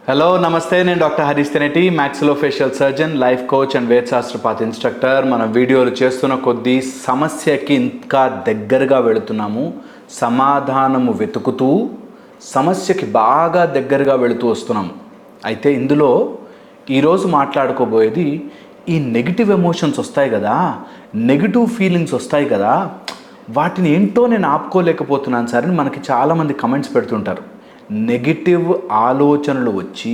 Hello నమస్తే, నేను doctor Harish Teneti, maxillofacial surgeon, life coach and వేదశాస్త్రపాత్ ఇన్స్ట్రక్టర్. మనం వీడియోలు చేస్తున్న కొద్దీ సమస్యకి ఇంకా దగ్గరగా వెళుతున్నాము. సమాధానము వెతుకుతూ సమస్యకి బాగా దగ్గరగా వెళుతూ వస్తున్నాము. అయితే ఇందులో ఈరోజు మాట్లాడుకోబోయేది ఈ నెగిటివ్ ఎమోషన్స్ వస్తాయి కదా, నెగిటివ్ ఫీలింగ్స్ వస్తాయి కదా, వాటిని ఏంటో నేను ఆపుకోలేకపోతున్నాను సార్ అని మనకి చాలామంది కమెంట్స్ పెడుతుంటారు. నెగిటివ్ ఆలోచనలు వచ్చి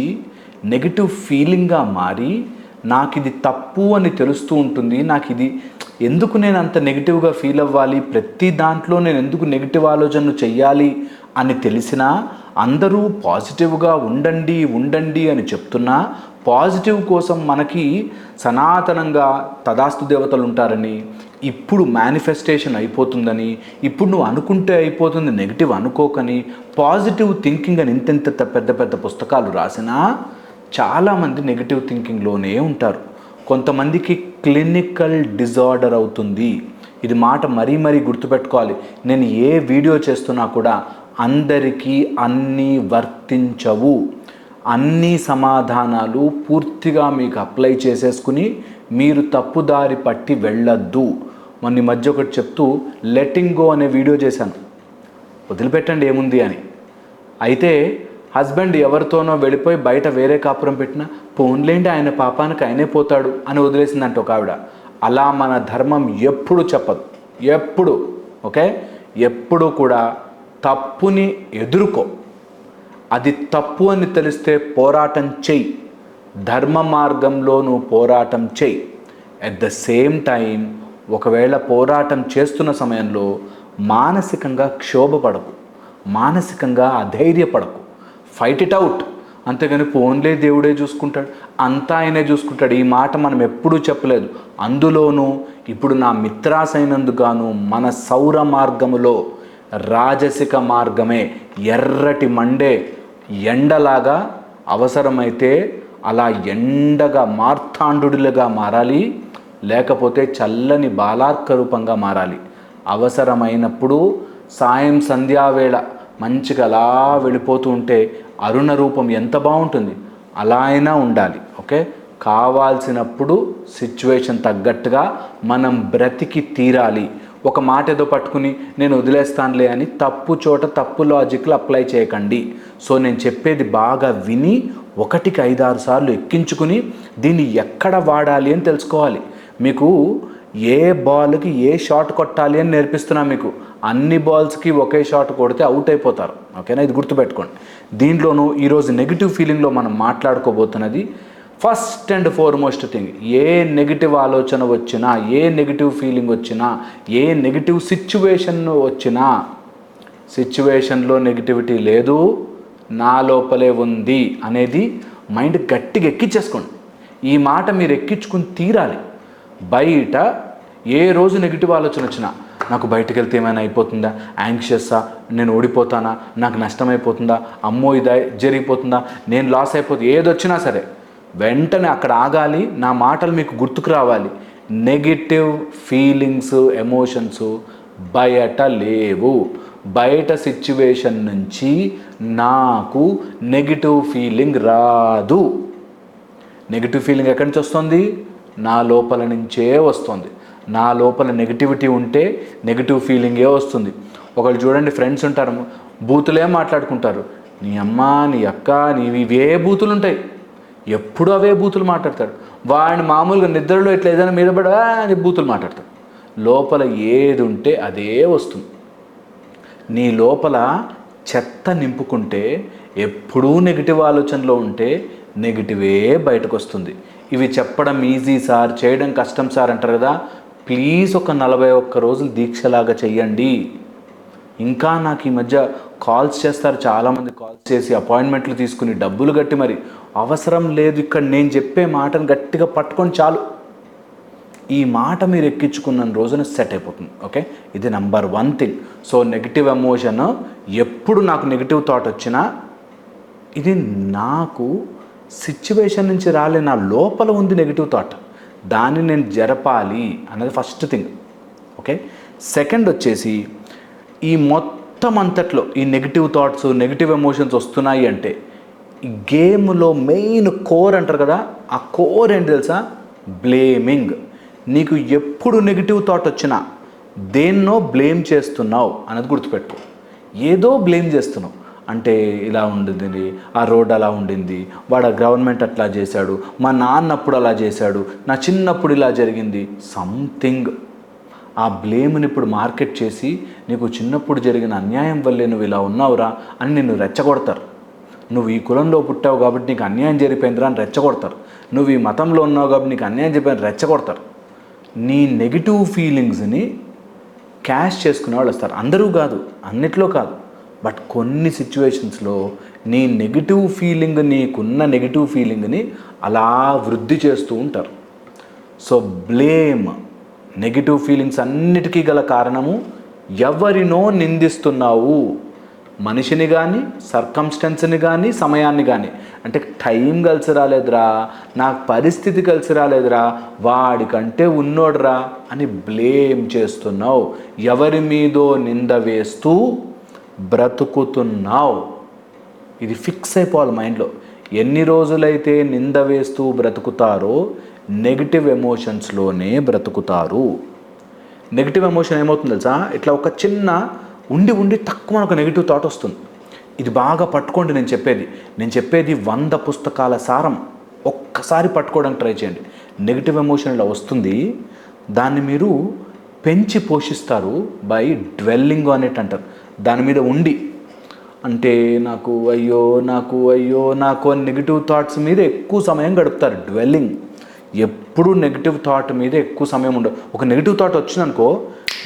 నెగిటివ్ ఫీలింగ్గా మారి నాకు ఇది తప్పు అని తెలుస్తూ ఉంటుంది. నాకు ఇది ఎందుకు నేను అంత నెగిటివ్గా ఫీల్ అవ్వాలి, ప్రతి దాంట్లో నేను ఎందుకు నెగిటివ్ ఆలోచనలు చెయ్యాలి అని తెలిసినా అందరూ పాజిటివ్గా ఉండండి అని చెప్తున్నా, పాజిటివ్ కోసం మనకి సనాతనంగా తదాస్తు దేవతలు ఉంటారని, ఇప్పుడు మేనిఫెస్టేషన్ అయిపోతుందని, ఇప్పుడు నువ్వు అనుకుంటే అయిపోతుంది, నెగిటివ్ అనుకోకని, పాజిటివ్ థింకింగ్ అని ఇంత పెద్ద పెద్ద పుస్తకాలు రాసినా చాలామంది నెగిటివ్ థింకింగ్లోనే ఉంటారు. కొంతమందికి క్లినికల్ డిజార్డర్ అవుతుంది. ఇది మాట మరీ గుర్తుపెట్టుకోవాలి. నేను ఏ వీడియో చేస్తున్నా కూడా అందరికీ అన్నీ వర్తించవు. అన్ని సమాధానాలు పూర్తిగా మీకు అప్లై చేసేసుకుని మీరు తప్పుదారి పట్టి వెళ్ళొద్దు. మొన్న ఈ మధ్య ఒకటి చెప్తూ లెట్టింగ్ గో అనే వీడియో చేశాను, వదిలిపెట్టండి ఏముంది అని. అయితే హస్బెండ్ ఎవరితోనో వెళ్ళిపోయి బయట వేరే కాపురం పెట్టినా పోన్లేండి ఆయన పాపానికి ఆయనే పోతాడు అని వదిలేసిందంట ఒక ఆవిడ. అలా మన ధర్మం ఎప్పుడు చెప్పదు, ఎప్పుడు కూడా తప్పుని ఎదుర్కో, అది తప్పు అని తెలిస్తే పోరాటం చెయ్యి, ధర్మ మార్గంలో నువ్వు పోరాటం చెయ్యి. అట్ ద సేమ్ టైం ఒకవేళ పోరాటం చేస్తున్న సమయంలో మానసికంగా క్షోభపడకు, మానసికంగా అధైర్యపడకు, ఫైట్ ఇట్ అవుట్. అంతేగాని పోన్లే దేవుడే చూసుకుంటాడు, అంతా ఆయనే చూసుకుంటాడు, ఈ మాట మనం ఎప్పుడూ చెప్పలేదు. అందులోనూ ఇప్పుడు నా మిత్రాసైనందుగాను మన సౌర మార్గములో రాజసిక మార్గమే ఎర్రటి మండే ఎండలాగా అవసరమైతే అలా ఎండగా మార్తాండుడిగా మారాలి, లేకపోతే చల్లని బాలార్క రూపంగా మారాలి. అవసరమైనప్పుడు సాయం సంధ్యావేళ మంచిగా అలా వెళ్ళిపోతూ ఉంటే అరుణ రూపం ఎంత బాగుంటుంది, అలా అయినా ఉండాలి. కావాల్సినప్పుడు సిచ్యువేషన్ తగ్గట్టుగా మనం బ్రతికి తీరాలి. ఒక మాట ఏదో పట్టుకుని నేను వదిలేస్తానులే అని తప్పు చోట తప్పు లాజిక్లు అప్లై చేయకండి. సో నేను చెప్పేది బాగా విని 1కి 5-6 సార్లు ఎక్కించుకుని దీన్ని ఎక్కడ వాడాలి అని తెలుసుకోవాలి. మీకు ఏ బాల్కి ఏ షాట్ కొట్టాలి అని నేర్పిస్తున్నా. మీకు అన్ని బాల్స్కి ఒకే షాట్ కొడితే అవుట్ అయిపోతారు. ఓకేనా, ఇది గుర్తుపెట్టుకోండి. దీంట్లోనూ ఈరోజు నెగిటివ్ ఫీలింగ్లో మనం మాట్లాడుకోబోతున్నది ఫస్ట్ అండ్ ఫార్మోస్ట్ థింగ్. ఏ నెగిటివ్ ఆలోచన వచ్చినా, ఏ నెగిటివ్ ఫీలింగ్ వచ్చినా, ఏ నెగిటివ్ సిచ్యువేషన్ వచ్చినా, సిచ్యువేషన్లో నెగిటివిటీ లేదు, నా లోపలే ఉంది అనేది మైండ్ గట్టిగా ఎక్కించేసుకోండి. ఈ మాట మీరు ఎక్కించుకుని తీరాలి. బయట ఏ రోజు నెగిటివ్ ఆలోచన వచ్చినా, నాకు బయటకు వెళ్తే ఏమైనా అయిపోతుందా, యాంగ్షియస్సా, నేను ఓడిపోతానా, నాకు నష్టమైపోతుందా, అమ్మో ఇది జరిగిపోతుందా, నేను లాస్ అయిపోతుంది, ఏదొచ్చినా సరే వెంటనే అక్కడ ఆగాలి. నా మాటలు మీకు గుర్తుకు రావాలి. నెగిటివ్ ఫీలింగ్స్, ఎమోషన్స్ బయట లేవు. బయట సిచ్యువేషన్ నుంచి నాకు నెగిటివ్ ఫీలింగ్ రాదు. నెగిటివ్ ఫీలింగ్ ఎక్కడి నుంచి వస్తుంది? నా లోపల నుంచే వస్తుంది. నా లోపల నెగిటివిటీ ఉంటే నెగిటివ్ ఫీలింగే వస్తుంది. ఒకళ్ళు చూడండి, ఫ్రెండ్స్ ఉంటారు, బూతులే మాట్లాడుకుంటారు. నీ అమ్మ, నీ అక్క, నీవి ఇవే బూతులు ఉంటాయి, ఎప్పుడు అవే బూతులు మాట్లాడతాడు. వాడిని మామూలుగా నిద్రలో ఇట్లా ఏదైనా మీద పడా అని బూతులు మాట్లాడతాడు. లోపల ఏది ఉంటే అదే వస్తుంది. నీ లోపల చెత్త నింపుకుంటే, ఎప్పుడూ నెగిటివ్ ఆలోచనలో ఉంటే నెగిటివే బయటకు వస్తుంది. ఇవి చెప్పడం ఈజీ సార్, చేయడం కష్టం సార్ అంటారు కదా. ప్లీజ్ ఒక 41 రోజులు దీక్షలాగా చెయ్యండి. ఇంకా నాకు ఈ మధ్య కాల్స్ చేస్తారు చాలామంది, కాల్స్ చేసి అపాయింట్మెంట్లు తీసుకుని డబ్బులు కట్టి మరి. అవసరం లేదు, ఇక్కడ నేను చెప్పే మాటను గట్టిగా పట్టుకొని చాలు. ఈ మాట మీరు ఎక్కించుకున్న రోజున సెట్ అయిపోతుంది. ఇది number 1 thing. So negative emotion ఎప్పుడు నాకు నెగిటివ్ థాట్ వచ్చినా ఇది నాకు సిచ్యువేషన్ నుంచి రాలే, నా లోపల ఉంది నెగిటివ్ థాట్, దాన్ని నేను జరపాలి అన్నది ఫస్ట్ థింగ్. సెకండ్ వచ్చేసి ఈ మొత్తం అంతట్లో ఈ నెగిటివ్ థాట్స్, నెగిటివ్ ఎమోషన్స్ వస్తున్నాయి అంటే ఈ గేమ్లో మెయిన్ కోర్ అంటారు కదా, ఆ కోర్ ఏంటి తెలుసా? బ్లేమింగ్. నీకు ఎప్పుడు నెగిటివ్ థాట్ వచ్చినా దేన్నో బ్లేమ్ చేస్తున్నావు అన్నది గుర్తుపెట్టుకో. ఏదో బ్లేమ్ చేస్తున్నావు. అంటే ఇలా ఉండింది, ఆ రోడ్ అలా ఉండింది, వాడు గవర్నమెంట్ అట్లా చేశాడు, మా నాన్నప్పుడు అలా చేశాడు, నా చిన్నప్పుడు ఇలా జరిగింది, సంథింగ్. ఆ బ్లేమ్ని ఇప్పుడు మార్కెట్ చేసి నీకు చిన్నప్పుడు జరిగిన అన్యాయం వల్లే నువ్వు ఇలా ఉన్నావురా అని నిన్ను రెచ్చగొడతారు. నువ్వు ఈ కులంలో పుట్టావు కాబట్టి నీకు అన్యాయం జరిగిపోయిందిరా అని రెచ్చగొడతారు. నువ్వు ఈ మతంలో ఉన్నావు కాబట్టి నీకు అన్యాయం జరిగిపోయింది రెచ్చగొడతారు. నీ నెగిటివ్ ఫీలింగ్స్ని క్యాష్ చేసుకునే వాళ్ళు వస్తారు. అందరూ కాదు, అన్నిట్లో కాదు, బట్ కొన్ని సిచ్యువేషన్స్లో నీ నెగిటివ్ ఫీలింగ్, నీకున్న నెగిటివ్ ఫీలింగ్ని అలా వృద్ధి చేస్తూ ఉంటారు. సో బ్లేమ్, నెగిటివ్ ఫీలింగ్స్ అన్నిటికీ గల కారణము ఎవరినో నిందిస్తున్నావు. మనిషిని కానీ, సర్కమ్స్టెన్స్ని కానీ, సమయాన్ని కానీ. అంటే టైం కలిసి రాలేదురా, నాకు పరిస్థితి కలిసి రాలేదురా, వాడికంటే ఉన్నోడురా అని బ్లేమ్ చేస్తున్నావు. ఎవరి మీదో నింద వేస్తూ బ్రతుకుతున్నావు. ఇది ఫిక్స్ అయిపోవాలి మైండ్లో. ఎన్ని రోజులైతే నింద వేస్తూ బ్రతుకుతారో నెగిటివ్ ఎమోషన్స్లోనే బ్రతుకుతారు. నెగిటివ్ ఎమోషన్ ఏమవుతుంది తెలుసా? ఇట్లా ఒక చిన్న ఉండి తక్కువ ఒక నెగిటివ్ థాట్ వస్తుంది. ఇది బాగా పట్టుకోండి. నేను చెప్పేది 100 పుస్తకాల సారం. ఒక్కసారి పట్టుకోవడానికి ట్రై చేయండి. నెగిటివ్ ఎమోషన్ ఇలా వస్తుంది, దాన్ని మీరు పెంచి పోషిస్తారు బై డ్వెల్లింగ్ ఆన్ ఇట్ అంటారు. దాని మీద ఉండి, అంటే నాకు అయ్యో అని నెగిటివ్ థాట్స్ మీద ఎక్కువ సమయం గడుపుతారు. డ్వెల్లింగ్. ఎప్పుడు నెగిటివ్ థాట్ మీద ఎక్కువ సమయం ఉండదు. ఒక నెగిటివ్ థాట్ వచ్చిందనుకో,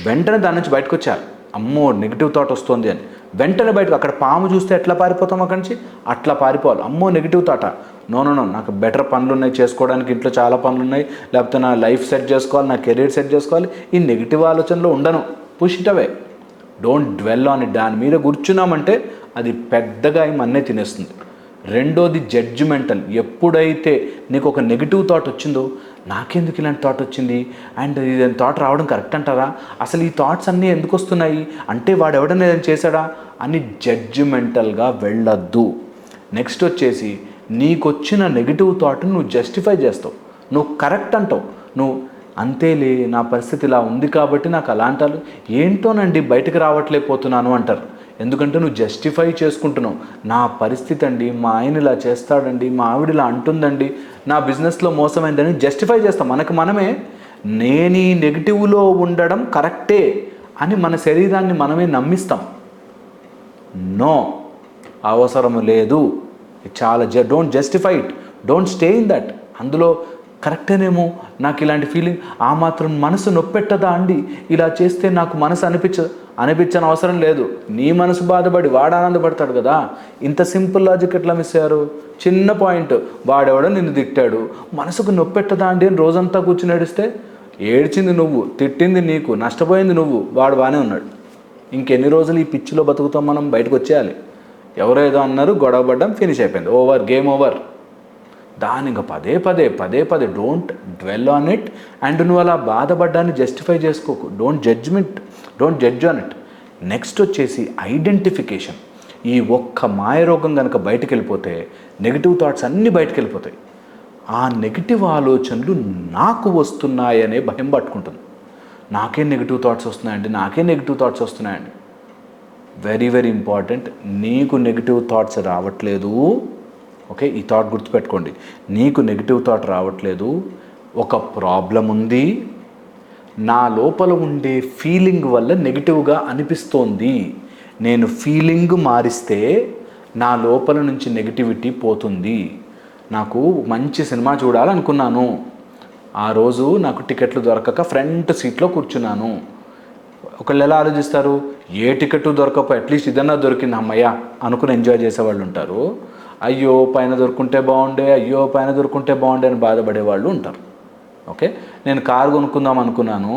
వెంటనే దాని నుంచి బయటకు వచ్చారు. అమ్మో నెగిటివ్ థాట్ వస్తుంది అని వెంటనే బయటకు. అక్కడ పాము చూస్తే ఎట్లా పారిపోతాం అక్కడి నుంచి, అట్లా పారిపోవాలి. అమ్మో నెగిటివ్ థాటా, నో నాకు బెటర్ పనులు ఉన్నాయి చేసుకోవడానికి, ఇంట్లో చాలా పనులు ఉన్నాయి, లేకపోతే నా లైఫ్ సెట్ చేసుకోవాలి, నా కెరీర్ సెట్ చేసుకోవాలి, ఈ నెగిటివ్ ఆలోచనలో ఉండను. Push it away, don't dwell on it. దాని మీద కూర్చున్నామంటే అది పెద్దగా మన్నే తినేస్తుంది. రెండోది జడ్జిమెంటల్. ఎప్పుడైతే నీకు ఒక నెగిటివ్ థాట్ వచ్చిందో, నాకెందుకు ఇలాంటి థాట్ వచ్చింది, అండ్ ఇది థాట్ రావడం కరెక్ట్ అంటారా, అసలు ఈ థాట్స్ అన్నీ ఎందుకు వస్తున్నాయి, అంటే వాడు ఎవడన్నా ఏదైనా చేశాడా అని జడ్జిమెంటల్గా వెళ్ళొద్దు. నెక్స్ట్ వచ్చేసి నీకు వచ్చిన నెగిటివ్ థాట్ని నువ్వు జస్టిఫై చేస్తావు, నువ్వు కరెక్ట్ అంటావు. నువ్వు అంతేలే, నా పరిస్థితి ఇలా ఉంది కాబట్టి నాకు అలా అంటారు, ఏంటోనండి బయటకు రావట్లేకపోతున్నాను అంటారు. ఎందుకంటే నువ్వు జస్టిఫై చేసుకుంటున్నావు. నా పరిస్థితి అండి, మా ఆయన ఇలా చేస్తాడండి, మా ఆవిడ ఇలా అంటుందండి, నా బిజినెస్లో మోసమైందని జస్టిఫై చేస్తాం. మనమే నేను ఈ నెగిటివ్లో ఉండడం కరెక్టే అని మన శరీరాన్ని మనమే నమ్మిస్తాం. నో, అవసరం లేదు. చాలా don't justify it, don't stay in that. అందులో కరెక్టేనేమో, నాకు ఇలాంటి ఫీలింగ్ ఆ మాత్రం మనసు నొప్పెట్టదా అండి, ఇలా చేస్తే నాకు మనసు అనిపించని అవసరం లేదు. నీ మనసు బాధపడి వాడు ఆనందపడతాడు కదా. ఇంత సింపుల్ లాజిక్ ఎట్లా మిస్ అయ్యారు? చిన్న పాయింట్, వాడెవడో నిన్ను తిట్టాడు, మనసుకు నొప్పెట్టదా అండి అని రోజంతా కూర్చుని ఏడిస్తే, ఏడ్చింది నువ్వు, తిట్టింది నీకు, నష్టపోయింది నువ్వు, వాడు బాగానే ఉన్నాడు. ఇంకెన్ని రోజులు ఈ పిచ్చిలో బతుకుతాం మనం? బయటకు వచ్చేయాలి. ఎవరో ఏదో అన్నారు, గొడవ పడ్డం, ఫినిష్ అయిపోయింది, ఓవర్, గేమ్ ఓవర్. దాని ఇంకా పదే don't dwell on it. And నువ్వు అలా బాధపడ్డాన్ని జస్టిఫై చేసుకోకు. Don't judge on it. Next వచ్చేసి ఐడెంటిఫికేషన్. ఈ ఒక్క మాయరోగం కనుక బయటకు వెళ్ళిపోతే నెగిటివ్ థాట్స్ అన్నీ బయటకు వెళ్ళిపోతాయి. ఆ నెగిటివ్ ఆలోచనలు నాకు వస్తున్నాయనే భయం పట్టుకుంటుంది. నాకేం నెగిటివ్ థాట్స్ వస్తున్నాయండి. Very very important. నీకు నెగిటివ్ థాట్స్ రావట్లేదు, ఓకే, ఈ థాట్ గుర్తుపెట్టుకోండి. నీకు నెగిటివ్ థాట్ రావట్లేదు, ఒక ప్రాబ్లం ఉంది, నా లోపల ఉండే ఫీలింగ్ వల్ల నెగిటివ్గా అనిపిస్తోంది. నేను ఫీలింగ్ మారిస్తే నా లోపల నుంచి నెగిటివిటీ పోతుంది. నాకు మంచి సినిమా చూడాలనుకున్నాను, ఆ రోజు నాకు టికెట్లు దొరకక ఫ్రంట్ సీట్లో కూర్చున్నాను. ఒకళ్ళు ఎలా ఆలోచిస్తారు, ఏ టికెట్ దొరకకపోయి అట్లీస్ట్ ఇదన్నా దొరికింది అమ్మయ్య అనుకుని ఎంజాయ్ చేసేవాళ్ళు ఉంటారు. అయ్యో పైన దొరుకుంటే బాగుండే అని బాధపడేవాళ్ళు ఉంటారు. ఓకే, నేను కారు కొనుక్కుందాం అనుకున్నాను,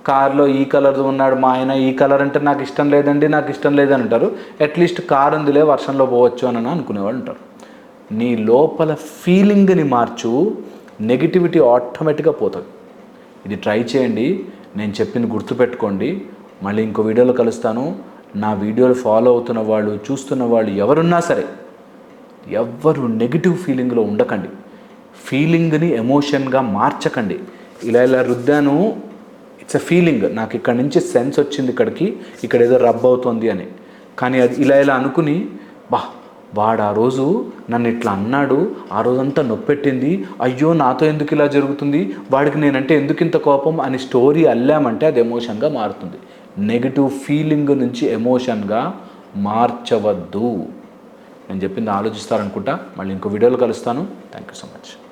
కార్లో ఈ కలర్ ఉన్నాడు మా ఆయన, ఈ కలర్ అంటే నాకు ఇష్టం లేదని అంటారు. అట్లీస్ట్ కారు ఉందిలే వర్షంలో పోవచ్చు అని అనుకునేవాళ్ళు ఉంటారు. నీ లోపల ఫీలింగ్ని మార్చు, నెగిటివిటీ ఆటోమేటిక్గా పోతుంది. ఇది ట్రై చేయండి. నేను చెప్పింది గుర్తుపెట్టుకోండి. మళ్ళీ ఇంకో వీడియోలో కలుస్తాను. నా వీడియోలు ఫాలో అవుతున్న వాళ్ళు, చూస్తున్న వాళ్ళు ఎవరున్నా సరే ఎవ్వరు నెగిటివ్ ఫీలింగ్లో ఉండకండి. ఫీలింగ్ని ఎమోషన్గా మార్చకండి. ఇలా రుద్దాను, ఇట్స్ ఎ ఫీలింగ్, నాకు ఇక్కడ నుంచి సెన్స్ వచ్చింది, ఇక్కడ ఏదో రబ్ అవుతుంది అని. కానీ అది ఇలా అనుకుని, వాడు ఆ రోజు నన్ను ఇట్లా అన్నాడు, ఆ రోజంతా నొప్పెట్టింది, అయ్యో నాతో ఎందుకు ఇలా జరుగుతుంది, వాడికి నేనంటే ఎందుకు ఇంత కోపం అని స్టోరీ అల్లామంటే అది ఎమోషన్గా మారుతుంది. నెగిటివ్ ఫీలింగ్ నుంచి ఎమోషన్గా మార్చవద్దు. నేను చెప్పింది ఆలోచిస్తారనుకుంటా. మళ్ళీ ఇంకో వీడియోలో కలుస్తాను. Thank you so much.